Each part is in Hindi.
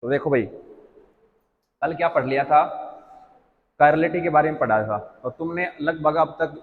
तो देखो भाई, कल क्या पढ़ लिया था? कायरलिटी के बारे में पढ़ा था। और तुमने लगभग अब तक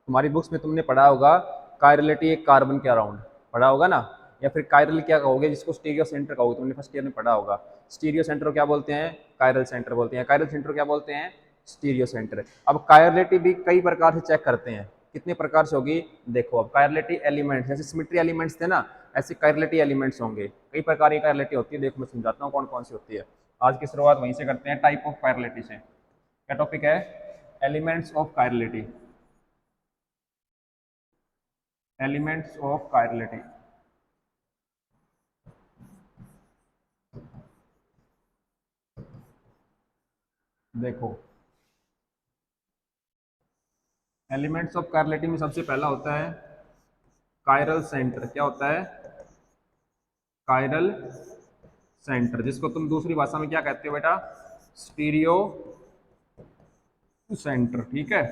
तुम्हारी बुक्स में तुमने पढ़ा होगा कायरलिटी एक कार्बन के अराउंड, पढ़ा होगा ना? या फिर कायरल क्या कहोगे, जिसको स्टीरियो सेंटर कहोगे, तुमने फर्स्ट ईयर में पढ़ा होगा। स्टीरियो सेंटर को क्या बोलते हैं? कायरल सेंटर बोलते हैं। कायरल सेंटर को क्या बोलते हैं? Stereo centre. अब कायरलिटी भी कई प्रकार से चेक करते हैं। कितने प्रकार से होगी? देखो, अब कायरलिटी एलिमेंट्स, जैसे सिमेट्री एलिमेंट्स थे ना, ऐसे कायरलिटी एलिमेंट्स होंगे। कई प्रकार की कायरलिटी होती है। देखो मैं समझाता हूँ कौन कौन सी होती है। आज की शुरुआत वहीं से करते हैं, टाइप ऑफ कायरलिटी से। क्या टॉपिक है? Elements of chirality. Elements of chirality. देखो, एलिमेंट्स ऑफ कायरलिटी में सबसे पहला होता है कायरल सेंटर। क्या होता है? कायरल सेंटर, जिसको तुम दूसरी भाषा में क्या कहते हो बेटा? Stereo centre. ठीक है,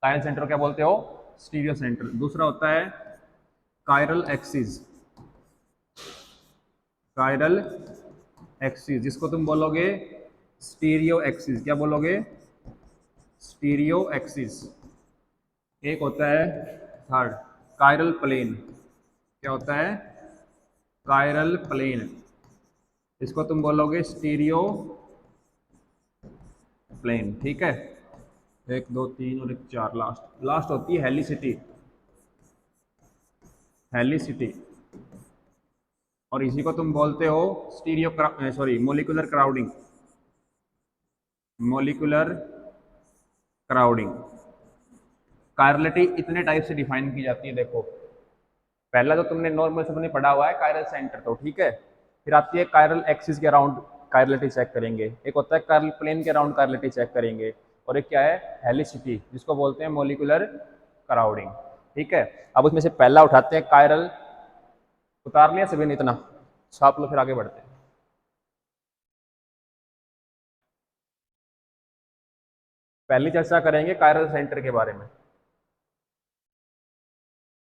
कायरल सेंटर को क्या बोलते हो? Stereo centre. दूसरा होता है कायरल एक्सिस। कायरल एक्सिस, जिसको तुम बोलोगे स्टीरियो एक्सिस। क्या बोलोगे? Stereo axis. एक होता है थर्ड कायरल प्लेन। क्या होता है? Chiral plane. इसको तुम बोलोगे स्टीरियो प्लेन। ठीक है, एक दो तीन और एक चार, लास्ट लास्ट होती है हेलिसिटी। हेलिसिटी, और इसी को तुम बोलते हो stereo sorry molecular crowding. Molecular crowding. Chirality इतने टाइप से डिफाइन की जाती है। देखो, पहला तो तुमने नॉर्मल सबने पढ़ा हुआ है कायरल सेंटर, तो ठीक है। फिर आती है कायरल एक्सिस के अराउंड कायरलिटी चेक करेंगे। एक होता है कायरल प्लेन के अराउंड कायरलिटी चेक करेंगे। और एक क्या है? हेलिसिटी, जिसको बोलते हैं मोलिकुलर क्राउडिंग। ठीक है, अब उसमें से पहला उठाते हैं कायरल। उतार लिया सभी ने इतना? छाप लो, फिर आगे बढ़ते हैं। पहली चर्चा करेंगे कायरल सेंटर के बारे में।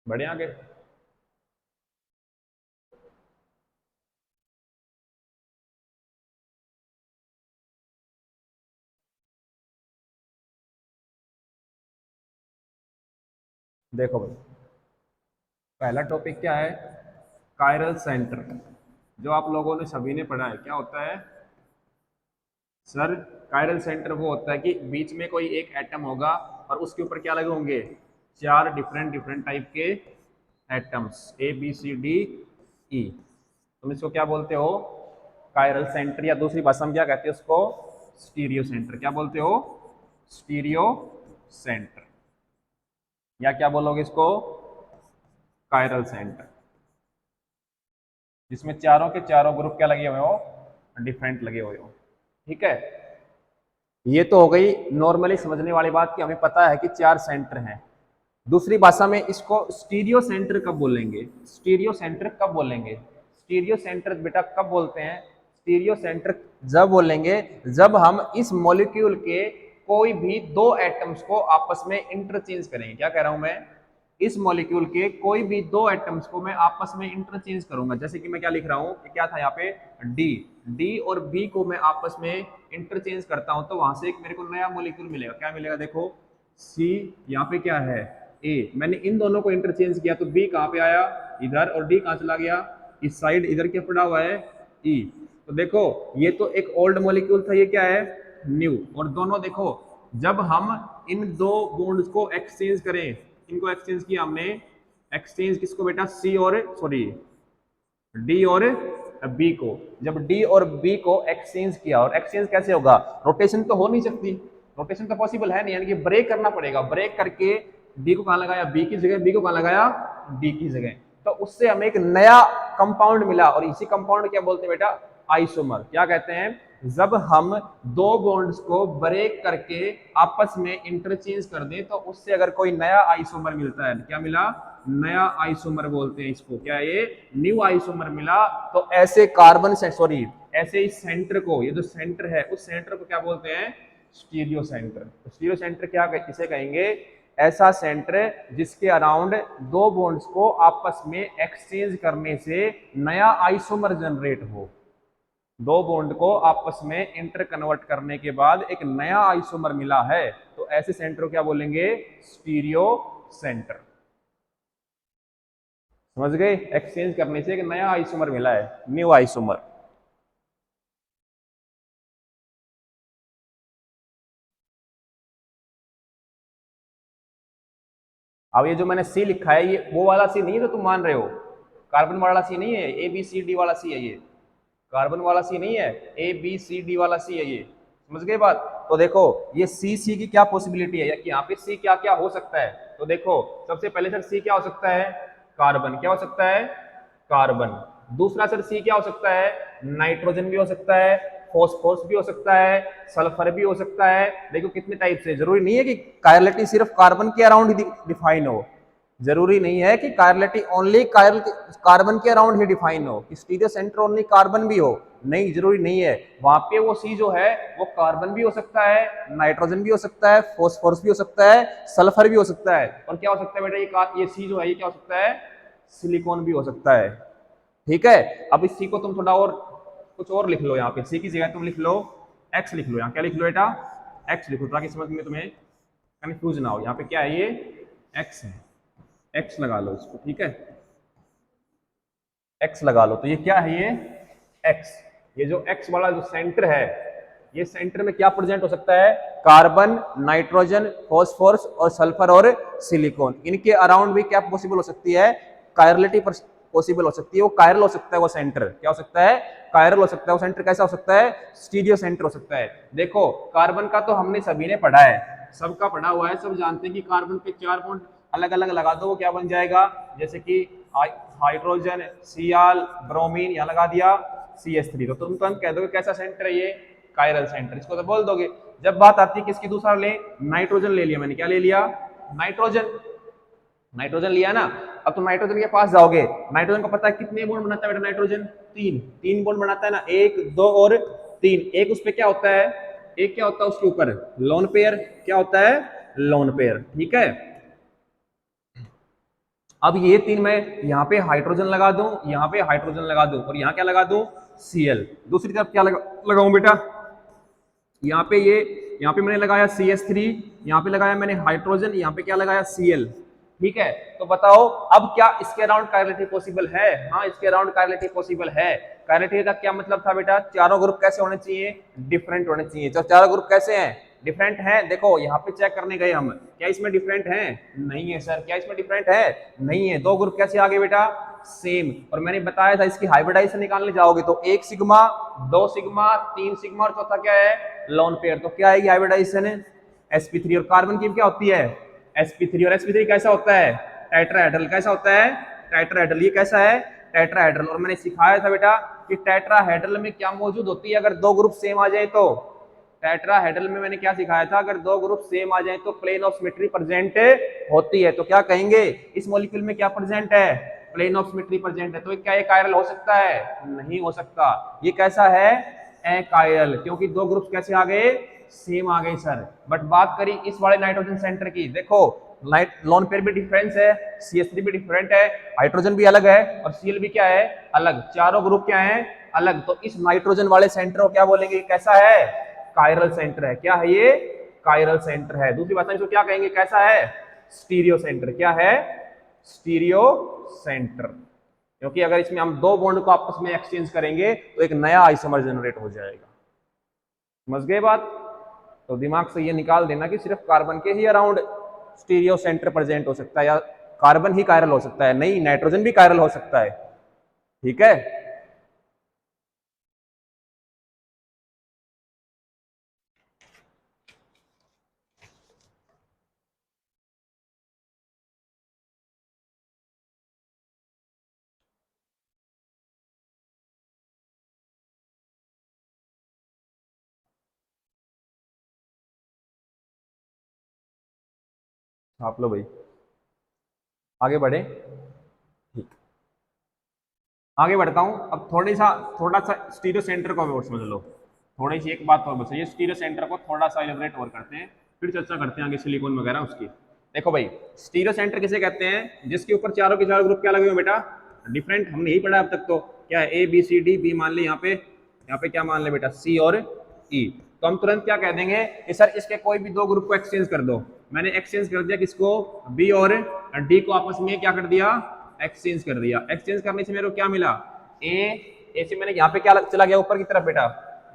बढ़े आगे। देखो भाई, पहला टॉपिक क्या है? Chiral centre. जो आप लोगों ने सभी ने पढ़ा है, क्या होता है सर? कायरल सेंटर वो होता है कि बीच में कोई एक एटम होगा और उसके ऊपर क्या लगे होंगे? चार डिफरेंट डिफरेंट टाइप के atoms, A B C D E. तुम इसको क्या बोलते हो? कायरल सेंटर, या दूसरी भाषा में क्या कहते हैं उसको? Stereo centre. क्या बोलते हो? Stereo centre. या क्या बोलोगे इसको? कायरल सेंटर, जिसमें चारों के चारों ग्रुप क्या लगे हुए हो? डिफरेंट लगे हुए हो। ठीक है, ये तो हो गई नॉर्मली समझने वाली बात कि हमें पता है कि चार सेंटर हैं। दूसरी भाषा में इसको स्टीरियो सेंटर कब बोलेंगे? स्टीरियो सेंटर कब बोलेंगे? स्टीरियो सेंटर बेटा कब बोलते हैं? स्टीरियो सेंटर जब बोलेंगे जब हम इस मॉलिक्यूल के कोई भी दो एटम्स को आपस में इंटरचेंज करेंगे। क्या कह रहा हूं मैं? इस मॉलिक्यूल के कोई भी दो एटम्स को मैं आपस में इंटरचेंज करूंगा। जैसे कि मैं क्या लिख रहा हूं कि क्या था यहाँ पे? डी। डी और बी को मैं आपस में इंटरचेंज करता हूं तो वहां से एक मेरे को नया मॉलिक्यूल मिलेगा। क्या मिलेगा? देखो, सी, यहाँ पे क्या है? ए। मैंने इन दोनों को इंटरचेंज किया तो बी कहाँ पे आया? इधर। और डी कहाँ चला गया? इस साइड। इधर क्या पड़ा हुआ है? ई। तो देखो, ये तो एक ओल्ड मॉलिक्यूल था, ये क्या है? न्यू। और दोनों देखो, जब हम इन दो बॉन्ड्स को एक्सचेंज करें, इनको एक्सचेंज किया हमने। एक्सचेंज किसको बेटा? सी और सॉरी डी और बी को। जब डी और बी को एक्सचेंज किया, और एक्सचेंज कैसे होगा? रोटेशन तो हो नहीं सकती, रोटेशन तो पॉसिबल है नहीं, यानी कि ब्रेक करना पड़ेगा। ब्रेक करके डी को कहां लगाया? बी की जगह। बी को कहां लगाया? डी की जगह। तो उससे हमें एक नया कंपाउंड मिला, और इसी कंपाउंड क्या बोलते हैं बेटा? आइसोमर। क्या कहते हैं? जब हम दो बॉन्ड्स को ब्रेक करके आपस में इंटरचेंज कर दें तो उससे अगर कोई नया आइसोमर मिलता है, क्या मिला? नया आइसोमर बोलते हैं इसको। क्या ये? न्यू आइसोमर मिला। तो ऐसे कार्बन से सॉरी ऐसे इस सेंटर को, ये जो सेंटर है उस सेंटर को क्या बोलते हैं? Stereo centre. तो स्टीरियो सेंटर क्या किसे कहेंगे? ऐसा सेंटर जिसके अराउंड दो बॉन्ड्स को आपस में एक्सचेंज करने से नया आइसोमर जनरेट हो। दो बॉन्ड को आपस में इंटर कन्वर्ट करने के बाद एक नया आइसोमर मिला है, तो ऐसे सेंटर को क्या बोलेंगे? Stereo centre. समझ गए? एक्सचेंज करने से एक नया आइसोमर मिला है, न्यू आइसोमर। अब ये जो मैंने सी लिखा है, ये वो वाला सी नहीं है जो तुम मान रहे हो, कार्बन वाला सी नहीं है, ए बी सी डी वाला सी है ये, कार्बन वाला सी नहीं है, ए बी सी डी वाला सी है ये। समझ गए बात? तो देखो ये सी की क्या पॉसिबिलिटी है, या कि यहाँ पे सी क्या क्या हो सकता है। तो देखो सबसे पहले सर सी क्या हो सकता है? कार्बन। क्या हो सकता है? कार्बन। दूसरा सर सी क्या हो सकता है? नाइट्रोजन भी हो सकता है, फॉस्फोरस भी हो सकता है, सल्फर भी हो सकता है। देखो कितने टाइप से, जरूरी नहीं है कि कायरलिटी सिर्फ कार्बन के अराउंड ही डिफाइन हो, जरूरी नहीं है कि कायरलिटी ओनली कार्बन के अराउंड ही डिफाइन हो, कि स्टीरियो सेंटर ओनली कार्बन भी हो, नहीं, जरूरी नहीं है। वहां पे वो सी जो है वो कार्बन भी हो सकता है, नाइट्रोजन भी हो सकता है, फॉस्फोरस भी हो सकता है, सल्फर भी हो सकता है, और क्या हो सकता है बेटा? ये सी जो है ये क्या हो सकता है? सिलिकॉन भी हो सकता है। ठीक है, अब इस सी को तुम थोड़ा और कुछ और लिख लो, यहाँ पे सी की जगह तुम लिख लो एक्स, लिख लो। यहाँ क्या लिख लो बेटा? एक्स लिखो, ताकि समझ में तुम्हें कंफ्यूज ना हो। यहाँ पे क्या है? ये एक्स है, एक्स लगा लो इसको। ठीक है, एक्स लगा लो। तो ये क्या है? ये एक्स। ये जो एक्स वाला जो सेंटर है, ये सेंटर में क्या प्रेजेंट हो सकता है? कार्बन, नाइट्रोजन, फॉस्फोरस और सल्फर और सिलिकॉन। इनके अराउंड भी क्या पॉसिबल हो सकती है? कायरलिटी पॉसिबल हो सकती है। वो कायरल हो सकता है, वो सेंटर क्या हो सकता है? कायरल हो सकता है। वो सेंटर कैसा हो सकता है? स्टीरियो सेंटर हो सकता है। देखो कार्बन का तो हमने सभी ने पढ़ा है, सबका पढ़ा हुआ है, सब जानते हैं कि कार्बन पे 4 बॉन्ड अलग अलग लगा दो, वो क्या बन जाएगा? जैसे कि हाइड्रोजन, Cl, ब्रोमीन, यहाँ लगा दिया CH3, तो तुम तुरंत कह दोगे कैसा सेंटर है ये? Chiral centre. इसको तो बोल दोगे। जब बात आती है किसकी, दूसरा ले, नाइट्रोजन ले लिया मैंने। क्या ले लिया? नाइट्रोजन। नाइट्रोजन लिया ना, अब तुम नाइट्रोजन के पास जाओगे, नाइट्रोजन को पता है कितने बॉन्ड बनाता है बेटा? नाइट्रोजन तीन, तीन बॉन्ड बनाता है ना, 1 2 और 3। एक उस पर क्या होता है? एक क्या होता है उसके ऊपर? Lone pair. क्या होता है? Lone pair. ठीक है, अब ये तीन मैं यहाँ पे हाइड्रोजन लगा दूं, यहाँ पे हाइड्रोजन लगा दूं, और यहाँ क्या लगा दूं? Cl। दूसरी तरफ क्या लगाऊं बेटा? यहाँ पे ये, यहाँ पे मैंने लगाया CH3, यहाँ पे लगाया मैंने हाइड्रोजन, यहाँ पे क्या लगाया? Cl। ठीक है, तो बताओ अब क्या इसके अराउंड कायरलिटी पॉसिबल है? हाँ, इसके अराउंड कायरलिटी पॉसिबल है। कायरलिटी का क्या मतलब था बेटा? चारों ग्रुप कैसे होने चाहिए? डिफरेंट होने चाहिए। तो चारों ग्रुप कैसे हैं? डिफरेंट है। देखो यहाँ पे चेक करने गए हम, क्या इसमें डिफरेंट है? नहीं है सर। क्या इसमें डिफरेंट है? नहीं है। दो ग्रुप कैसे आगे बेटा? सेम। और मैंने बताया था इसकी हाइब्रिडाइजेशन निकालने जाओगे तो 1 सिग्मा, 2 सिग्मा, 3 सिग्मा, और चौथा क्या है? Lone pair. तो क्या आएगी हाइब्रिडाइजेशन? sp3। और कार्बन की क्या होती है? sp3। और sp3 कैसा होता है? टेट्राहेड्रल। कैसा होता है? टेट्राहेड्रल। ये कैसा है? टेट्राहेड्रल। और मैंने सिखाया था बेटा कि टेट्राहेड्रल में क्या मौजूद होती है अगर दो ग्रुप सेम आ जाए तो? टेट्राहेड्रल में मैंने क्या सिखाया था? अगर दो ग्रुप सेम आ जाए तो प्लेन ऑफ सिमेट्री प्रेजेंट होती है। तो क्या कहेंगे? इस मॉलिक्यूल में क्या प्रेजेंट है? प्लेन ऑफ सिमेट्री प्रेजेंट है। तो क्या ये कायरल हो सकता है? नहीं हो सकता। ये कैसा है? अकायरल, क्योंकि दो ग्रुप्स कैसे आ गए? सेम आ गए सर। बट बात करी इस वाले नाइट्रोजन सेंटर की, देखो लोन पेयर भी डिफरेंस है, CH3 भी डिफरेंट है, हाइड्रोजन भी अलग है, और Cl भी क्या है? अलग। चारों ग्रुप क्या है? अलग। तो इस नाइट्रोजन वाले सेंटर को क्या बोलेंगे? कैसा है? कायरल सेंटर है। क्या है ये? कायरल सेंटर है। दूसरी भाषा में इसको क्या कहेंगे? कैसा है? Stereo centre. क्या है? Stereo centre. क्योंकि अगर इसमें हम दो बॉन्ड को आपस में एक्सचेंज करेंगे तो एक नया आइसोमर जनरेट हो जाएगा। समझ गए बात? तो दिमाग से ये निकाल देना कि सिर्फ कार्बन के ही अराउंड स्टीरियो सेंटर प्रेजेंट हो सकता है, या कार्बन ही कायरल हो सकता है। नहीं, नाइट्रोजन भी कायरल हो सकता है। ठीक है, आप लो भाई, आगे बढ़े। ठीक, आगे बढ़ता हूं। अब थोड़ा सा स्टीरियो सेंटर को और समझ लो। थोड़ी सी एक बात और बस, ये स्टीरियो सेंटर को थोड़ा सा इलेबरेट और करते हैं, फिर चर्चा करते हैं आगे सिलिकॉन वगैरह उसकी। देखो भाई, स्टीरियो सेंटर किसे कहते हैं? जिसके ऊपर चारों के चारों ग्रुप क्या लगे हुए बेटा? डिफरेंट। हमने यही पढ़ा अब तक। तो क्या है? A B C D, B मान ली यहाँ पे यहाँ पे क्या मान ले बेटा, सी और ई। तो हम तुरंत क्या कह देंगे कि सर इसके कोई भी दो ग्रुप को एक्सचेंज कर दो। मैंने एक्सचेंज कर दिया किसको, बी और डी को आपस में क्या कर दिया, एक्सचेंज कर दिया। एक्सचेंज करने से मेरे को क्या मिला, ए से मैंने यहाँ पे क्या चला गया ऊपर की तरफ बेटा,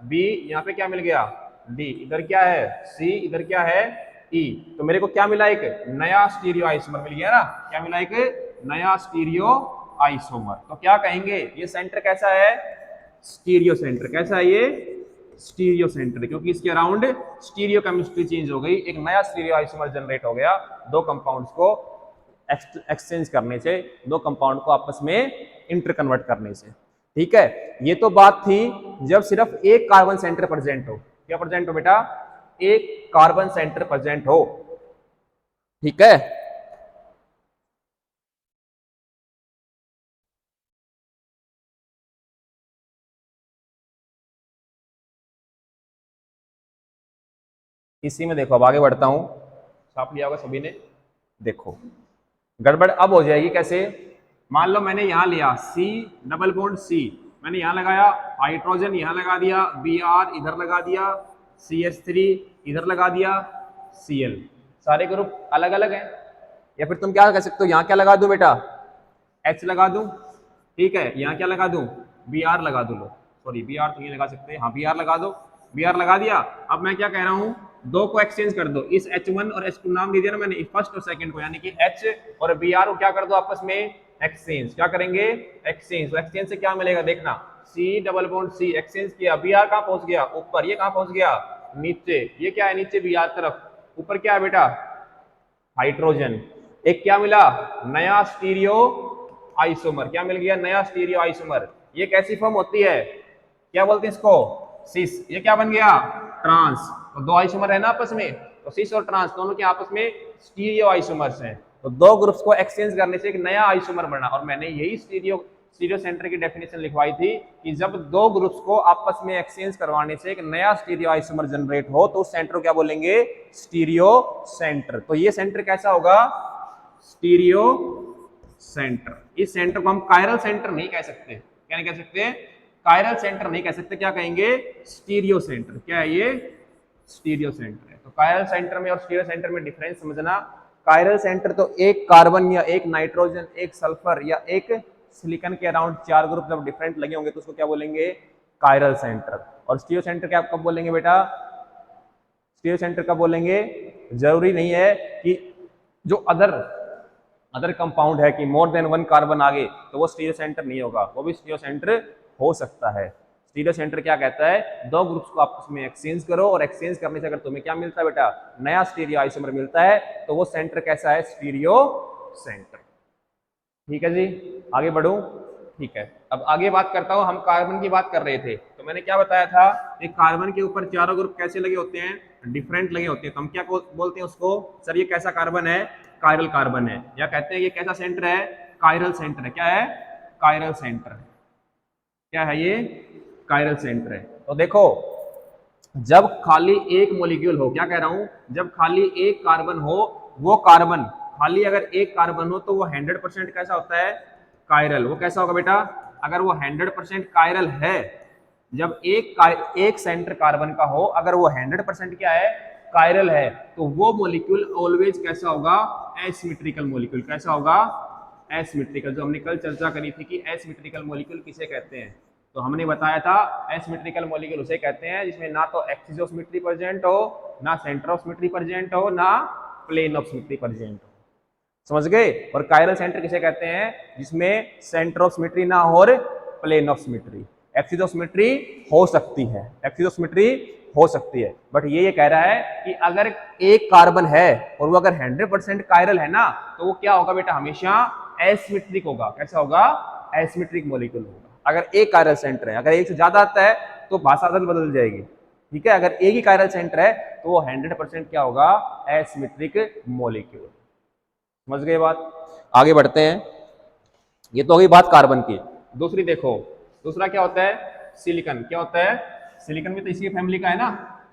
बी, यहाँ पे क्या मिल गया, डी, इधर क्या है सी, इधर क्या है ई। तो मेरे को क्या मिला, एक नया स्टीरियो आइसोमर मिल गया ना, क्या मिला, एक नया स्टीरियो आइसोमर। तो क्या कहेंगे, ये सेंटर कैसा है, स्टीरियो सेंटर। कैसा है ये, स्टीरियो सेंटर, क्योंकि इसके अराउंड स्टीरियो केमिस्ट्री चेंज हो गई, एक नया स्टीरियो आइसोमर जनरेट हो गया दो कंपाउंड्स को एक्सचेंज करने से, दो कंपाउंड को आपस में इंटर कन्वर्ट करने से। ठीक है, ये तो बात थी जब सिर्फ एक कार्बन सेंटर प्रेजेंट हो। क्या प्रेजेंट हो बेटा, एक कार्बन सेंटर प्रेजेंट हो। ठीक है, इसी में देखो अब आगे बढ़ता हूं, छाप लिया होगा सभी ने। देखो गड़बड़ अब हो जाएगी कैसे, मान लो मैंने यहां लिया सी डबल बॉन्ड सी, मैंने यहां लगाया हाइड्रोजन, यहां लगा दिया Br, इधर लगा दिया CH3, इधर लगा दिया Cl, सारे ग्रुप अलग अलग हैं। या फिर तुम क्या कह सकते हो, यहां क्या लगा दूं बेटा, H लगा दूं। ठीक है, यहां क्या लगा दूं, Br लगा दूं। लो सॉरी, Br तो ये लगा सकते हैं, हाँ Br लगा दो। Br लगा दिया। अब मैं क्या कह रहा हूं, दो को एक्सचेंज कर दो, इस H1 और H2 नाम दे दिया ना मैंने, फर्स्ट और सेकंड को, यानी कि H और Br को क्या कर दो आपस में एक्सचेंज। क्या करेंगे, एक्सचेंज। तो एक्सचेंज से क्या मिलेगा देखना, C double bond C exchange किया, Br कहां पहुंच गया, ऊपर, ये कहां पहुंच गया, नीचे। ये क्या है, नीचे Br तरफ, ऊपर क्या है बेटा, हाइड्रोजन। एक क्या मिला, नया स्टीरियो आइसोमर। क्या मिल गया, नया स्टीरियो आइसोमर। ये कैसी फॉर्म होती है, क्या बोलते हैं इसको, सिस। ये क्या बन गया, ट्रांस। तो दो आइसोमर है ना आपस में, तो सिस और ट्रांस दोनों के आपस में स्टीरियो आइसोमर्स हैं। तो दो ग्रुप्स को एक्सचेंज करने से एक नया आइसोमर बना। और मैंने यही स्टीरियो सेंटर की डेफिनेशन लिखवाई थी कि जब दो ग्रुप्स को आपस में एक्सचेंज करवाने से एक नया स्टीरियो आइसोमर जनरेट हो तो उस सेंटर को क्या बोलेंगे, स्टीरियो सेंटर। तो ये सेंटर कैसा होगा, स्टीरियो सेंटर। इस सेंटर को हम कायरल सेंटर नहीं कह सकते। क्या नहीं कह सकते, कायरल सेंटर नहीं कह सकते, क्या कहेंगे, स्टीरियो सेंटर। क्या है ये, स्टीरियो सेंटर है। तो कायरल सेंटर में और स्टीरियो सेंटर में डिफरेंस समझना। कायरल सेंटर तो एक कार्बन या एक नाइट्रोजन, एक सल्फर या एक सिलिकॉन के अराउंड चार ग्रुप जब डिफरेंट लगे होंगे तो उसको क्या बोलेंगे, कायरल सेंटर। और स्टीरियो सेंटर क्या कब बोलेंगे बेटा, स्टीरियो सेंटर कब बोलेंगे, जरूरी नहीं है कि जो अदर कंपाउंड है कि मोर देन वन कार्बन आगे तो वो स्टीरियो सेंटर नहीं होगा, वो भी स्टीरियो सेंटर हो सकता है। स्टीरियो सेंटर क्या कहता है, दो ग्रुप्स को आपस में एक्सचेंज करो और एक्सचेंज करने से अगर तुम्हें क्या मिलता है बेटा, नया स्टीरियो आइसोमर मिलता है, तो वो सेंटर कैसा है, स्टीरियो सेंटर। ठीक है जी, आगे बढ़ूं। ठीक है, अब आगे बात करता हूं। हम कार्बन की बात कर रहे थे, तो मैंने क्या बताया था कि कार्बन के ऊपर चारों ग्रुप कैसे लगे होते हैं, डिफरेंट लगे होते हैं। तो हम क्या बोलते हैं उसको, सर ये कैसा कार्बन है, कायरल कार्बन है, या कहते हैं ये कैसा सेंटर है, कायरल सेंटर है। क्या है, कायरल सेंटर है। क्या है ये, कायरल सेंटर है। तो देखो जब खाली एक मॉलिक्यूल हो, क्या कह रहा हूं, जब खाली एक कार्बन हो, वो कार्बन खाली अगर एक कार्बन हो तो वो 100% कैसा होता है, कायरल। वो कैसा होगा बेटा, अगर वो 100% कायरल है, जब एक सेंटर कार्बन का हो, अगर वो 100% क्या है, कायरल है, तो वो मॉलिक्यूल ऑलवेज कैसा होगा, एसिमेट्रिकल मॉलिक्यूल। कैसा होगा, एसिमेट्रिकल। जो हमने कल चर्चा करी थी कि एसिमेट्रिकल मॉलिक्यूल किसे कहते हैं, तो हमने बताया था एसिमेट्रिकल मॉलिक्यूल उसे कहते हैं जिसमें ना तो एक्सिस ऑफ सिमेट्री प्रेजेंट हो, ना सेंटर ऑफ सिमेट्री प्रेजेंट हो, ना प्लेन ऑफ सिमेट्री प्रेजेंट हो। समझ गए। और कायरल सेंटर किसे कहते हैं, जिसमें सेंटर ऑफ सिमेट्री ना हो और plane of symmetry. Axis of symmetry हो सकती है, एक्सिस ऑफ सिमेट्री हो सकती है, बट ये कह रहा है कि अगर एक कार्बन है और वो अगर 100% कायरल है ना, तो वो क्या होगा बेटा, हमेशा एसिमेट्रिक होगा। कैसा होगा, एसिमेट्रिक मॉलिक्यूल होगा। अगर एक कायरल सेंटर है, अगर एक से ज्यादा आता है तो भाषा बदल जाएगी। ठीक है, अगर एक ही कायरल सेंटर है तो वो 100% क्या होगा, एसिमेट्रिक मॉलिक्यूल। समझ गए बात। आगे बढ़ते हैं। ये तो हो गई बात कार्बन की। दूसरी देखो, दूसरा क्या होता है, सिलिकॉन। क्या होता है, सिलिकॉन भी तो इसी फैमिली का है ना।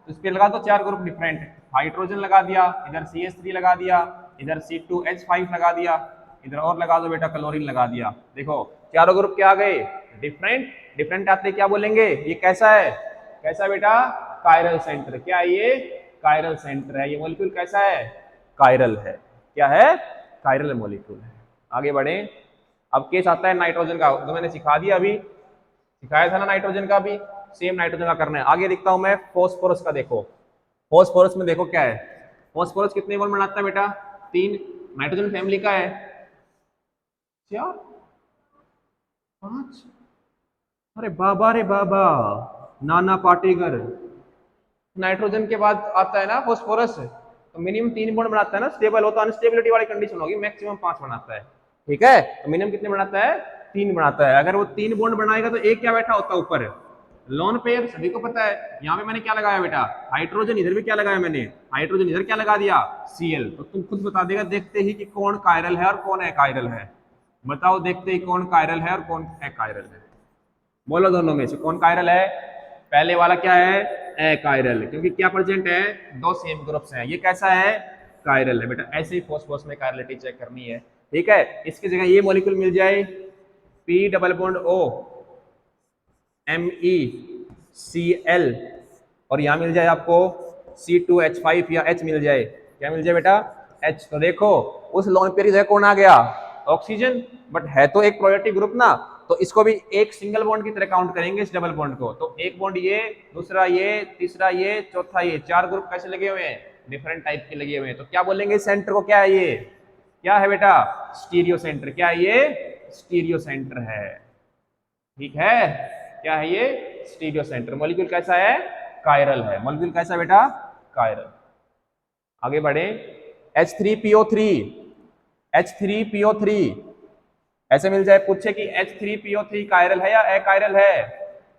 तो इस पे लगा दो चार ग्रुप डिफरेंट, हाइड्रोजन लगा दिया, इधर CH3 लगा दिया, इधर C2H5 लगा दिया, इधर और लगा दो बेटा क्लोरीन लगा दिया। देखो चारों ग्रुप क्या आ गए, डिफरेंट डिफरेंट आते क्या बोलेंगे, ये कैसा है, कैसा बेटा, कायरल सेंटर। क्या है ये, कायरल सेंटर है। ये मॉलिक्यूल कैसा है, कायरल है। क्या है, कायरल मॉलिक्यूल है। आगे बढ़े। अब केस आता है नाइट्रोजन का, तो मैंने सिखा दिया, अभी सिखाया था ना नाइट्रोजन का भी, सेम नाइट्रोजन का करना है। आगे दिखता हूं मैं फॉस्फोरस का। देखो फॉस्फोरस में देखो क्या है, फॉस्फोरस कितने बॉन्ड बनाता है बेटा, 3। नाइट्रोजन फैमिली का है 4 5। अरे बाबा रे बाबा, नाना पाटेकर। नाइट्रोजन के बाद आता है ना फॉस्फोरस, तो मिनिमम 3 बॉन्ड बनाता है ना, स्टेबल हो तो अनस्टेबिलिटी वाली कंडीशन होगी, मैक्सिमम 5 बनाता है। ठीक है, तो मिनिमम कितने बनाता है, 3 बनाता है। अगर वो 3 बॉन्ड बनाएगा तो एक क्या बैठा होता है ऊपर, लोन पेयर, सभी को पता है। यहाँ पे मैंने क्या लगाया बेटा, हाइड्रोजन, इधर भी क्या लगाया मैंने, हाइड्रोजन, इधर क्या लगा दिया, Cl। तो तुम खुद बता देगा देखते ही कि कौन कायरल है और कौन अकायरल है। बताओ देखते ही कौन कायरल है और कौन अकायरल है। बोलो दोनों में से कौन कायरल है। पहले वाला क्या है, अकायरल, क्योंकि क्या प्रेजेंट है, 2 सेम ग्रुप्स हैं। ये कैसा है, कायरल है बेटा। ऐसे ही फॉस्फोरस में कायरलिटी चेक करनी है। ठीक है, इसकी जगह ये मॉलिक्यूल मिल जाए, P double bond O MECl, और यहां मिल जाए आपको C2H5 या H मिल जाए। क्या मिल जाए बेटा, H। तो देखो उस लोन पेयर की जगह कौन आ गया, ऑक्सीजन, बट है तो एक प्रायोरिटी ग्रुप ना, तो इसको भी एक सिंगल बॉन्ड की तरह काउंट करेंगे इस डबल बॉन्ड को। तो एक बॉन्ड ये, दूसरा ये, तीसरा ये, चौथा ये, 4 ग्रुप कैसे लगे हुए हैं, डिफरेंट टाइप के लगे हुए हैं। तो क्या बोलेंगे सेंटर को, क्या है ये, क्या है बेटा, स्टीरियो सेंटर। क्या है ये, स्टीरियो सेंटर है। ठीक है, क्या है ये, स्टीरियो सेंटर। मॉलिक्यूल कैसा है, कायरल है। मॉलिक्यूल कैसा बेटा, कायरल। आगे बढ़े। H3PO3, H3PO3 ऐसे मिल जाए, पूछे कि H3PO3 कायरल है या अकायरल है,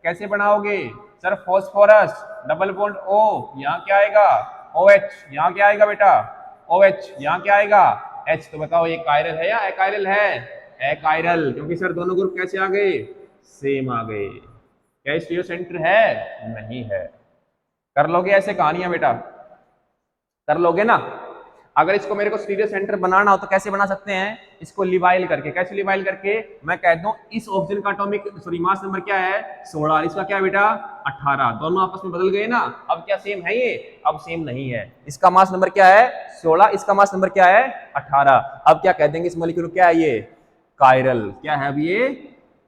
कैसे बनाओगे sir, phosphorus double bond O, यहाँ क्या आएगा OH, यहाँ क्या आएगा बेटा OH, यहाँ क्या आएगा H। तो बताओ ये कायरल है या अकायरल है, अकायरल, क्योंकि सर दोनों ग्रुप कैसे आ गए, सेम आ गए। क्या स्टीरियो सेंटर है, नहीं है। कर लोगे ऐसे कहानियां बेटा, कर लोगे ना। अगर इसको मेरे को स्टीरियो सेंटर बनाना हो तो कैसे बना सकते हैं, इसको लिवाइल करके। कैसे लिवाइल करके, मैं कह दूं इस ऑक्सीजन का एटॉमिक सॉरी मास नंबर क्या है 16, इसका क्या है बेटा 18, दोनों आपस में बदल गए ना। अब क्या सेम है ये, अब सेम नहीं है। इसका मास नंबर क्या है 16, इसका मास नंबर क्या है 18। अब क्या कह देंगे इस मॉलिक्यूल क्या है ये, कायरल। क्या है अब ये,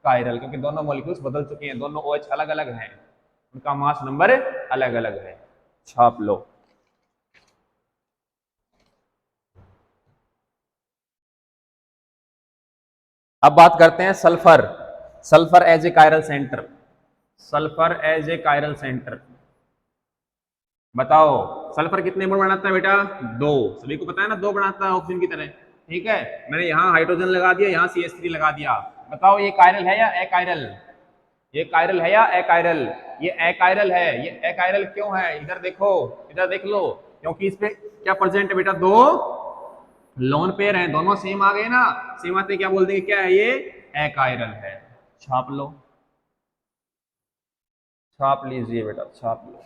कायरल, क्योंकि दोनों मॉलिक्यूल्स बदल चुके हैं, दोनों OH अलग अलग हैं, उनका मास नंबर अलग अलग है। छाप लो। अब बात करते हैं sulphur. Sulphur as a chiral centre, sulphur as a chiral centre. बताओ सल्फर कितने बॉन्ड बनाता है बेटा, 2। सभी को पता है ना, 2 बनाता है ऑक्सीजन की तरह। ठीक है, मैंने यहाँ हाइड्रोजन लगा दिया, यहाँ CH3 लगा दिया। बताओ ये कायरल है या अकायरल, ये कायरल है या अकायरल, ये अकायरल है। ये अकायरल क्यों है, इधर देखो, इधर देख लो, क्योंकि इस पे क्या प्रेजेंट है बेटा, 2 लोन पेयर हैं, दोनों सेम आ गए ना। सेम आते क्या बोल देंगे, क्या है ये, अकायरल है। छाप लो, छाप लीजिए बेटा, छाप लो।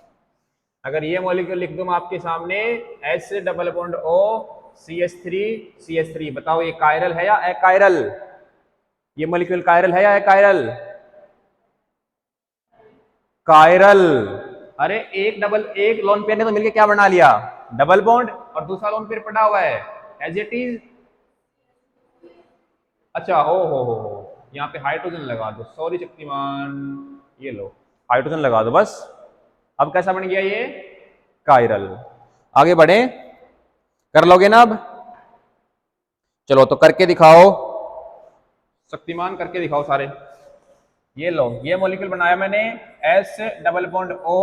अगर ये मॉलिक्यूल लिख दूं आपके सामने, H double bond O CH3, बताओ ये कायरल है या अकायरल, ये मॉलिक्यूल कायरल है या अकायरल, कायरल। अरे एक लोन पेयर ने तो मिलके क्या बना लिया, डबल बॉन्ड, और दूसरा लोन पेयर पड़ा हुआ है एज इट इज। अच्छा हो, यहाँ पे हाइड्रोजन लगा दो, सॉरी शक्तिमान, ये लो हाइड्रोजन लगा दो बस। अब कैसा बन गया ये, कायरल। आगे बढ़े, कर लोगे ना अब, चलो तो करके दिखाओ, शक्तिमान करके दिखाओ सारे। ये लो, ये मॉलिक्यूल बनाया मैंने, S डबल बॉन्ड O,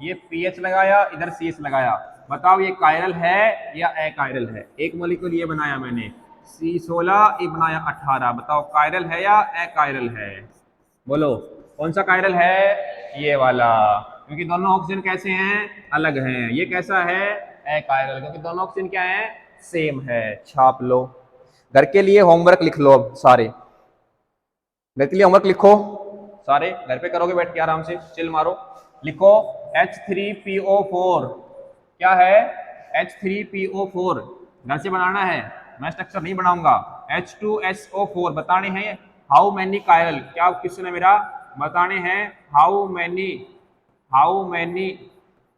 ये PH लगाया, इधर CH लगाया। बताओ ये कायरल है या अकायरल है। एक मॉलिक्यूल ये बनाया मैंने C16, ये बनाया 18। बताओ कायरल है या अकायरल है, बोलो कौन सा कायरल है, ये वाला, क्योंकि दोनों ऑक्सीजन कैसे हैं, अलग हैं। ये कैसा है, अकायरल, क्योंकि दोनों ऑक्सीजन क्या है, सेम है। छाप लो। घर के लिए होमवर्क लिख लो अब सारे, घर के लिए होमवर्क लिखो सारे, घर पे करोगे बैठ के आराम से, चिल मारो। लिखो H3PO4, क्या है H3PO4, घर से बनाना है, मैं स्ट्रक्चर नहीं बनाऊंगा। H2SO4 बताने हैं, हाउ मैनी कायरल, क्या क्वेश्चन है मेरा, बताने हैं how many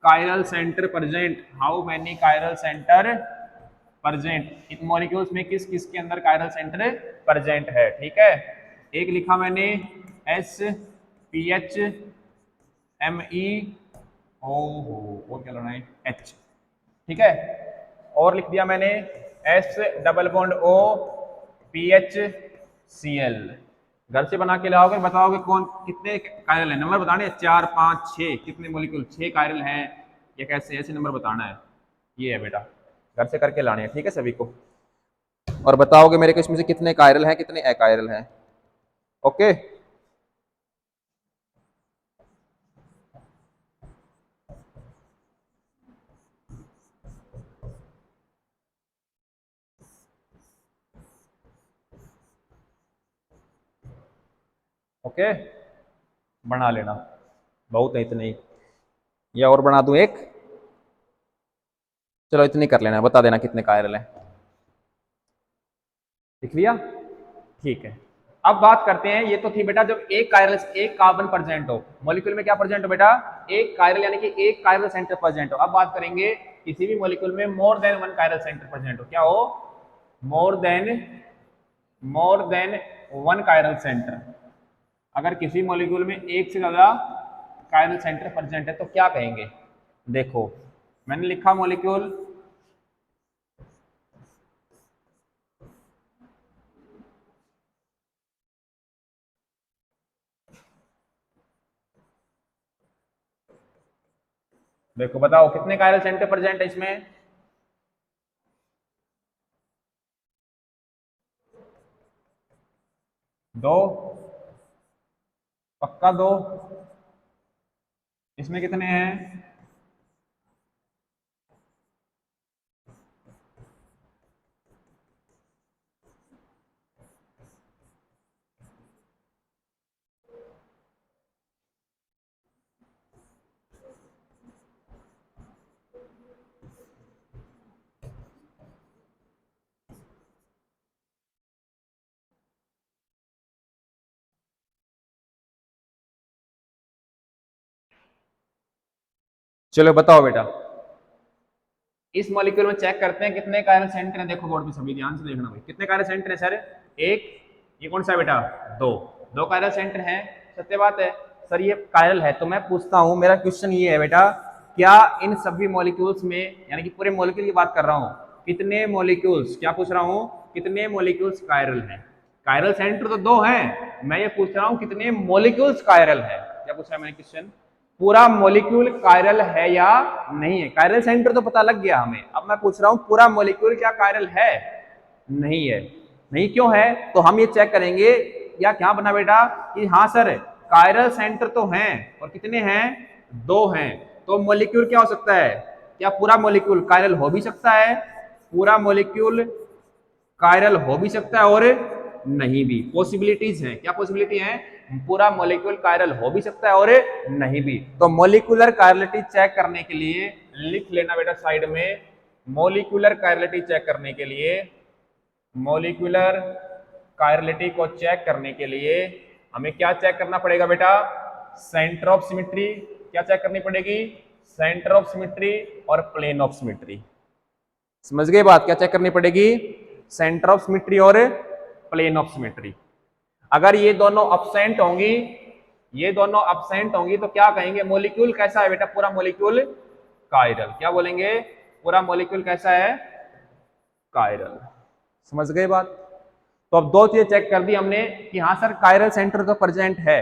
chiral centre present, how many chiral centre present, in molecules में किस किस के अंदर कायरल सेंटर प्रेजेंट है। ठीक है, एक लिखा मैंने S P H M E O हो क्या लेना है एच, ठीक है, और लिख दिया मैंने S double bond O P H C L. घर से बना के लाओगे, बताओगे कौन कितने कायरल है, नंबर बताने 4 5 6, कितने मॉलिक्यूल 6 कायरल हैं, या कैसे ऐसे नंबर बताना है, ये है बेटा, घर से करके लाने हैं, ठीक है सभी को, और बताओगे मेरे को इसमें से कितने कायरल हैं कितने अकायरल हैं। ओके, ओके बना लेना, बहुत है इतने ही, या और बना दूं एक, चलो इतनी कर लेना, बता देना कितने कायरल हैं, लिख लिया, ठीक है। अब बात करते हैं, ये तो थी बेटा जब एक कायरल एक कार्बन प्रेजेंट हो, मॉलिक्यूल में क्या प्रेजेंट हो बेटा, एक कायरल, यानी कि एक कायरल सेंटर प्रेजेंट हो। अब बात करेंगे किसी भी मॉलिक्यूल में more than one chiral centre present हो, क्या हो, more than one chiral centre, अगर किसी मॉलिक्यूल में एक से ज्यादा कायरल सेंटर प्रेजेंट है तो क्या कहेंगे। देखो मैंने लिखा मॉलिक्यूल, देखो बताओ कितने कायरल सेंटर प्रेजेंट है इसमें, दो, पक्का दो, इसमें कितने हैं, चलो बताओ बेटा, इस मॉलिक्यूल में चेक करते हैं कितने कायरल सेंटर हैं। देखो बोर्ड पे सभी ध्यान से देखना भाई, कितने कायरल सेंटर है सर, एक, ये कौन सा है बेटा, दो, दो कायरल सेंटर हैं, सत्य बात है सर, ये कायरल है। तो मैं पूछता हूं, मेरा क्वेश्चन ये है बेटा, क्या इन सभी मॉलिक्यूल्स में, यानी कि पूरे मॉलिक्यूल की बात कर रहा हूं, कितने मॉलिक्यूल्स, क्या पूछ रहा हूं, कितने मॉलिक्यूल्स कायरल हैं, कायरल सेंटर तो दो हैं, मैं ये पूछ रहा हूं कितने मॉलिक्यूल्स कायरल है, क्या पूछ रहा है मैंने क्वेश्चन, पूरा मॉलिक्यूल कायरल है या नहीं है। कायरल सेंटर तो पता लग गया हमें, अब मैं पूछ रहा हूं पूरा मॉलिक्यूल क्या कायरल है, नहीं है, नहीं क्यों है, तो हम ये चेक करेंगे, या क्या बना बेटा कि हाँ सर कायरल सेंटर तो हैं, और कितने हैं, दो हैं, तो मॉलिक्यूल क्या हो सकता है, क्या पूरा मॉलिक्यूल कायरल हो भी सकता है, पूरा मॉलिक्यूल कायरल हो भी सकता है और नहीं भी, पॉसिबिलिटीज हैं, क्या पॉसिबिलिटी है, पूरा मॉलिक्यूल कायरल हो भी सकता है और नहीं भी। तो मॉलिक्यूलर कायरलिटी चेक करने के लिए लिख लेना बेटा साइड में, मॉलिक्यूलर कायरलिटी चेक करने के लिए, मॉलिक्यूलर कायरलिटी को चेक करने के लिए हमें क्या चेक करना पड़ेगा बेटा, सेंटर ऑफ सिमेट्री, क्या चेक करनी पड़ेगी, सेंटर ऑफ सिमेट्री और प्लेन ऑफ सिमेट्री, समझ गए बात, क्या चेक करनी पड़ेगी, सेंटर ऑफ सिमेट्री और प्लेन ऑफ सिमेट्री। अगर ये दोनों अब्सेंट होंगी, ये दोनों अब्सेंट होंगी तो क्या कहेंगे, मॉलिक्यूल कैसा है बेटा, पूरा मॉलिक्यूल कायरल, क्या बोलेंगे, पूरा मॉलिक्यूल कैसा है, कायरल, समझ गए बात। तो अब दो चीजें चेक कर दी हमने कि हाँ सर कायरल सेंटर तो प्रेजेंट है,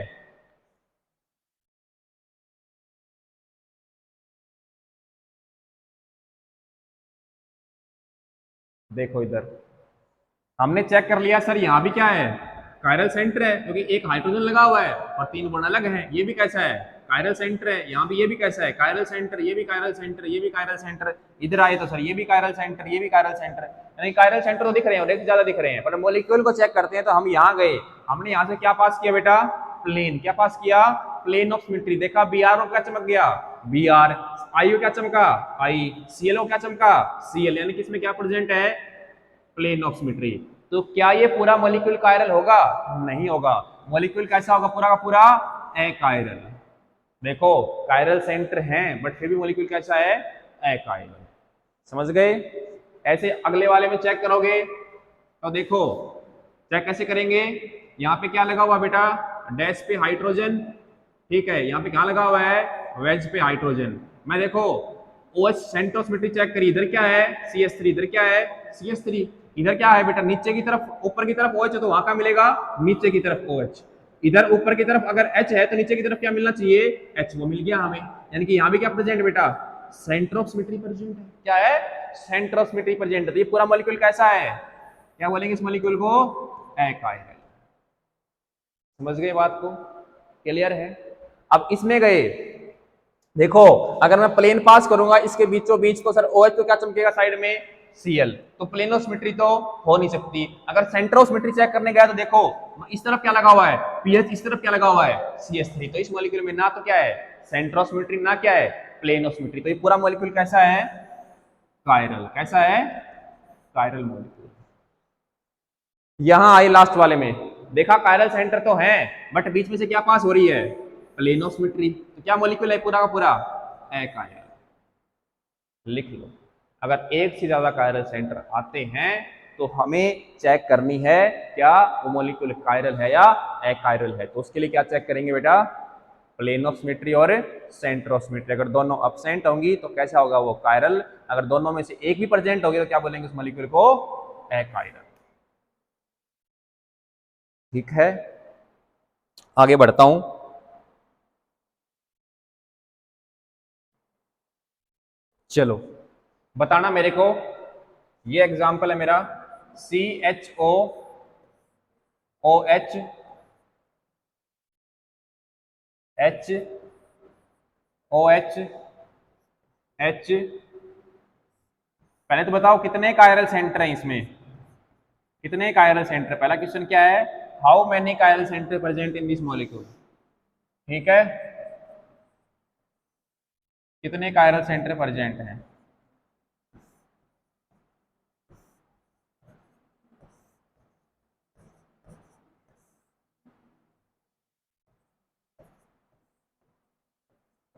देखो इधर हमने चेक कर लिया सर, यहां भी क्या है, कायरल सेंटर है, क्योंकि एक हाइड्रोजन लगा हुआ है और तीन बॉन्ड अलग हैं, ये भी कैसा है, कायरल सेंटर है, यहाँ भी ये भी कैसा है, कायरल सेंटर, ये भी कायरल सेंटर, ये भी कायरल सेंटर, इधर आए तो सर ये भी कायरल सेंटर, ये भी कायरल सेंटर, यानी कायरल सेंटर तो दिख रहे हैं और एक ज्यादा दिख रहे हैं, पर मॉलिक्यूल को चेक करते हैं तो हम यहाँ गए, हमने यहाँ से क्या पास किया बेटा, प्लेन, क्या पास किया, प्लेन ऑफ सिमेट्री, देखा बी आर क्या चमक गया, बी आर, आई क्या चमका, आई, सी एल क्या चमका, सी एल, यानी कि इसमें क्या प्रेजेंट है, प्लेन ऑफ सिमेट्री। तो क्या ये पूरा मॉलिक्यूल कायरल होगा? नहीं होगा। मॉलिक्यूल कैसा होगा? पूरा का पूरा अकायरल। देखो कायरल सेंटर हैं बट फिर भी मॉलिक्यूल कैसा है? अकायरल। समझ गए? ऐसे अगले वाले में चेक करोगे तो देखो चेक कैसे करेंगे। यहाँ पे क्या लगा हुआ बेटा? डैश पे हाइड्रोजन, ठीक है। यहाँ पे क्या लगा हुआ है? वेज पे हाइड्रोजन। मैं देखो OH सेंट्रोसिमेट्री चेक करी, इधर क्या है? CH3, इधर क्या है? CH3। इधर क्या है बेटा? नीचे की तरफ, ऊपर की तरफ OH है तो वहां का मिलेगा नीचे की तरफ OH। इधर ऊपर की तरफ अगर H है तो नीचे की तरफ क्या मिलना चाहिए? H। वो मिल गया हमें। यानी कि यहाँ भी क्या प्रेजेंट बेटा? सेंट्रोसिमेट्री प्रेजेंट है। क्या है? सेंट्रोसिमेट्री प्रेजेंट है। तो ये पूरा मॉलिक्यूल कैसा है? क्या बोलेंगे इस मॉलिक्यूल को? अकायरल। समझ गए बात को? क्लियर है? अब इसमें गए, देखो अगर मैं प्लेन पास करूंगा इसके बीचों बीच तो सर OH तो क्या चमकेगा साइड में? Cl। तो प्लेनोसिमेट्री तो हो नहीं सकती। अगर सेंट्रोसिमेट्री चेक करने गया तो देखो इस तरफ क्या लगा हुआ है? pH, इस तरफ क्या लगा हुआ है? CH3। तो इस मॉलिक्यूल में ना तो क्या है सेंट्रोसिमेट्री ना क्या है प्लेनोसिमेट्री। तो ये पूरा मॉलिक्यूल कैसा है? कायरल। कैसा है? Chiral molecule. यहां आए लास्ट वाले में, देखा कायरल सेंटर तो है बट बीच में से क्या पास हो रही है? प्लेनोसिमेट्री। तो क्या मॉलिक्यूल है पूरा का पूरा? अकायरल। लिख लो। अगर एक से ज्यादा कायरल सेंटर आते हैं तो हमें चेक करनी है क्या वो मॉलिक्यूल कायरल है या अकायरल है। तो उसके लिए क्या चेक करेंगे बेटा? प्लेनोसिमेट्री और सेंट्रोसिमेट्री। अगर दोनों अब्सेंट होंगी तो कैसा होगा? वो कायरल। अगर दोनों में से एक भी प्रेजेंट होगी तो क्या बोलेंगे उस मॉलिक्यूल को? अकायरल। ठीक है, आगे बढ़ता हूं। चलो बताना मेरे को, ये एग्जांपल है मेरा CHO OH HOH H। पहले तो बताओ कितने कायरल सेंटर हैं इसमें? कितने कायरल सेंटर? पहला क्वेश्चन क्या है? How many chiral centre present in this molecule. ठीक है, कितने कायरल सेंटर प्रेजेंट हैं?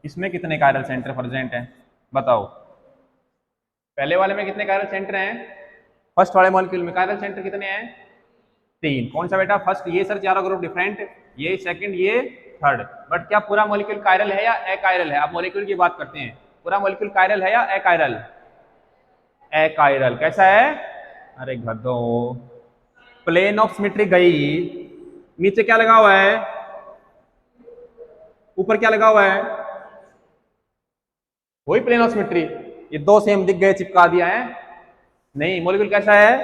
इसमें कितने कायरल सेंटर प्रेजेंट हैं बताओ? पहले वाले में कितने कायरल सेंटर हैं? फर्स्ट वाले मॉलिक्यूल में कायरल सेंटर कितने हैं? 3। कौन सा बेटा? फर्स्ट ये सर चारों ग्रुप डिफरेंट, ये सेकंड, ये थर्ड। बट क्या पूरा मॉलिक्यूल कायरल है या अकायरल है? आप मॉलिक्यूल की बात करते हैं। पूरा मॉलिक्यूल कायरल है या अकायरल? अकायरल। कैसा है? अरे गधो, प्लेन ऑफ सिमेट्री गई, नीचे क्या लगा हुआ है? ऊपर क्या लगा हुआ है? वही प्लेन ऑफ सिमेट्री। ये दो सेम दिख गए, चिपका दिया है। नहीं, मॉलिक्यूल कैसा है?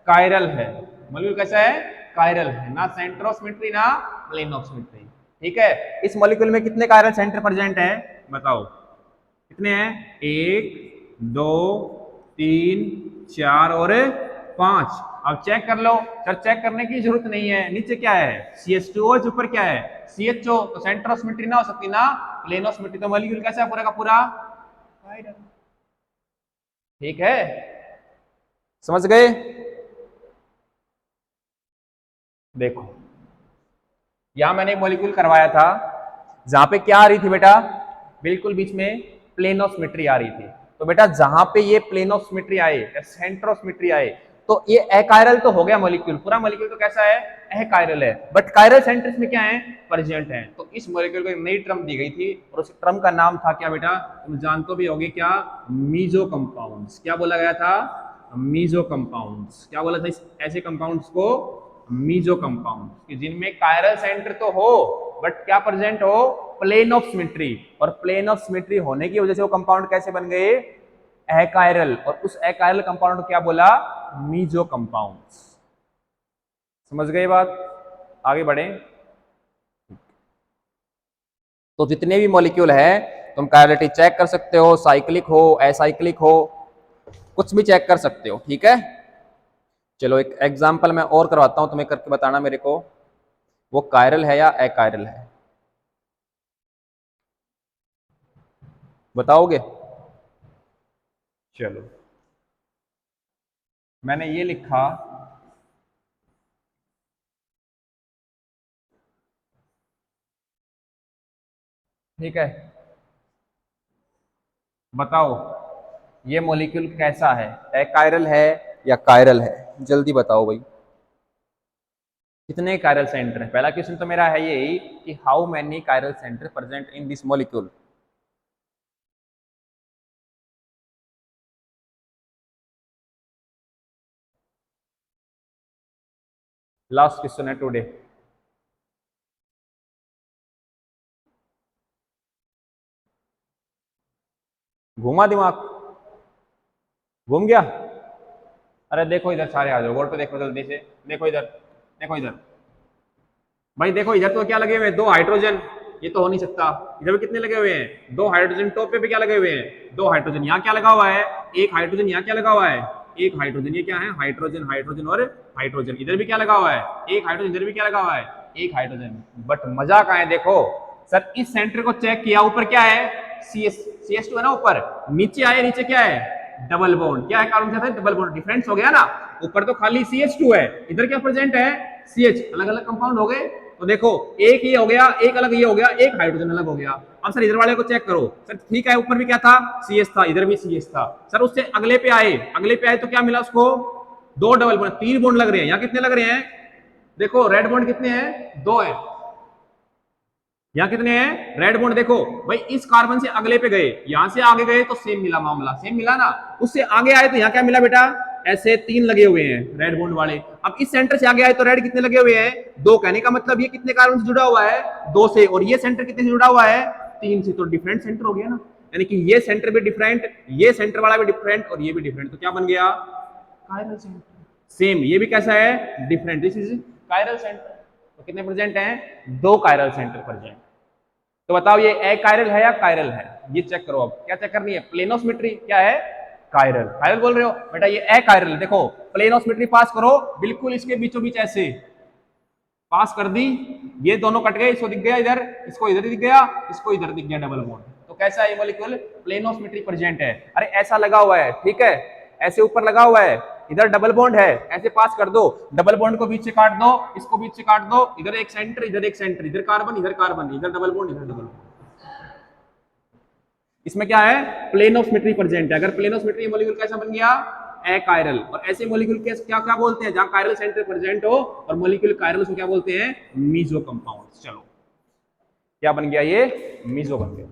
कायरल है। मॉलिक्यूल कैसा है? कायरल है। ना सेंटर ऑफ सिमेट्री ना प्लेन ऑफ सिमेट्री। ठीक है, इस मॉलिक्यूल में कितने कायरल सेंटर प्रेजेंट हैं बताओ? कितने हैं? 1 2 3 4 और 5। अब चेक कर लो सर। चेक करने की जरूरत नहीं है। नीचे क्या है? CH2OH, ऊपर क्या है? CHO। तो सेंटर ऑफ सिमेट्री ना हो सकती ना प्लेन ऑफ सिमेट्री। तो मॉलिक्यूल कैसा है पूरा का पूरा? कायरल। ठीक है, समझ गए? देखो यहां मैंने एक मॉलिक्यूल करवाया था जहां पे क्या आ रही थी बेटा? बिल्कुल बीच में प्लेन ऑफ सिमेट्री आ रही थी। तो बेटा जहां पे ये प्लेन ऑफ सिमेट्री आए या सेंटर ऑफ सिमेट्री आए तो ये अकायरल तो हो गया मॉलिक्यूल। पूरा मॉलिक्यूल तो कैसा है? अकायरल है। बट कायरल सेंटर्स में क्या है? प्रेजेंट है। तो इस मॉलिक्यूल को एक नई टर्म दी गई थी और उस टर्म का नाम था क्या बेटा? तुम जानते भी होगे क्या? Meso compounds. क्या बोला गया था? Meso compounds. क्या बोला था ऐसे कंपाउंड्स को? मीजो कंपाउंड, जिनमें कायरल सेंटर तो हो बट क्या प्रेजेंट हो? Plane of symmetry. और प्लेन ऑफ सिमेट्री होने की वजह से वो कंपाउंड कैसे बन गए? अकायरल। और उस अकायरल कंपाउंड को क्या बोला? Meso compounds. समझ गए बात? आगे बढ़े। तो जितने भी मॉलिक्यूल है तुम कायरलिटी चेक कर सकते हो, साइक्लिक हो असाइक्लिक हो, कुछ भी चेक कर सकते हो। ठीक है, चलो एक एग्जांपल मैं और करवाता हूं तुम्हें, करके बताना मेरे को वो कायरल है या अकायरल है। बताओगे? चलो मैंने ये लिखा ठीक है, बताओ ये मॉलिक्यूल कैसा है, एकायरल है या कायरल है? जल्दी बताओ भाई, कितने कायरल सेंटर है? पहला क्वेश्चन तो मेरा है यही कि how many chiral centre present in this molecule. Last question है टुडे। घूमा दिमाग, घूम गया? अरे देखो इधर, सारे आ जाओ बोर्ड पे, देखो जल्दी से, देखो इधर, देखो इधर भाई, देखो इधर तो क्या लगे हुए हैं, दो हाइड्रोजन, ये तो हो नहीं सकता। इधर भी कितने लगे हुए हैं, दो हाइड्रोजन। टॉप पे भी क्या लगे हुए हैं, दो हाइड्रोजन। यहाँ क्या लगा हुआ है, एक हाइड्रोजन। यहाँ क्या लगा हुआ है, एक हाइड्रोजन। ये क्या है, हाइड्रोजन, हाइड्रोजन और हाइड्रोजन। इधर भी क्या लगा हुआ है, एक हाइड्रोजन। इधर भी क्या लगा हुआ है, एक हाइड्रोजन। बट मजा कहाँ है, देखो सर इस सेंटर को चेक किया, ऊपर क्या है, CS2 है ना ऊपर, नीचे आए, नीचे क्या है, डबल बॉन्ड। क्या है कारण, क्या था, डबल बॉन्ड, डिफरेंस हो गया ना। ऊपर तो खाली CH2 है, इधर क्या प्रेजेंट है, CH। अलग अलग कंपाउंड हो गए। तो देखो एक ये हो गया, एक अलग ये हो गया, एक हाइड्रोजन अलग हो गया। अब सर इधर वाले को चेक करो, सर ठीक है ऊपर भी क्या था, CS था, इधर भी CS था। सर उससे अगले पे आए, अगले पे आए तो क्या मिला उसको, दो डबल बॉन्ड, तीन बॉन्ड लग रहे हैं। यहाँ कितने लग रहे हैं, देखो रेड बॉन्ड कितने हैं, दो है। यहाँ कितने हैं, रेड बॉन्ड देखो भाई, इस कार्बन से अगले पे गए, यहां से आगे गए तो सेम मिला, मामला सेम मिला ना। उससे आगे आए तो यहाँ क्या मिला बेटा, ऐसे तीन लगे हुए हैं रेड बॉन्ड वाले। अब इस सेंटर से आगे आए तो रेड कितने लगे हुए हैं, दो। कहने का मतलब ये कितने कार्बन से जुड़ा हुआ है, दो से। और ये सेंटर कितने से जुड़ा हुआ है, तीन से। तो डिफरेंट सेंटर हो गया ना, यानी कि ये सेंटर भी डिफरेंट, ये सेंटर वाला भी डिफरेंट और ये भी डिफरेंट। तो क्या बन गया, कायरल सेंटर। सेम ये भी कैसा है, different. This is chiral centre. तो कितने प्रेजेंट हैं, दो कायरल सेंटर प्रेजेंट। तो बताओ ये अकायरल है या कायरल है, ये चेक करो। अब क्या चेक करनी है, प्लेनोसिमेट्री क्या है, कायरल। कायरल बोल रहे हो बेटा, ये अकायरल। देखो प्लेनोसिमेट्री पास करो, बिल्कुल इसके बीचों बीच ऐसे पास कर दी, ये दोनों कट गए, इसको दिख गया इधर, इसको इधर दिख गया, इसको इधर दिख गया, डबल बॉन्ड। तो कैसा है ये मॉलिक्यूल, प्लेनोसिमेट्री प्रेजेंट है। अरे ऐसा लगा हुआ है, ठीक है, ऐसे ऊपर लगा हुआ है, इधर डबल बॉन्ड है, ऐसे पास कर दो, डबल बॉन्ड को बीच से काट दो, इसको बीच से काट दो, इधर एक सेंटर, इधर एक सेंटर, इधर कार्बन, इधर कार्बन, इधर डबल बॉन्ड, इधर डबल बॉन्ड। इसमें क्या है, प्लेन ऑफ सिमेट्री प्रेजेंट है। अगर प्लेन ऑफ सिमेट्री मॉलिक्यूल कैसा बन गया, अकायरल। और ऐसे मॉलिक्यूल के क्या क्या बोलते हैं, जहां कायरल सेंटर प्रेजेंट हो और मॉलिक्यूल कायरल, उसको क्या बोलते हैं, मीजो कंपाउंड। चलो क्या बन गया, ये मीजो बन गया।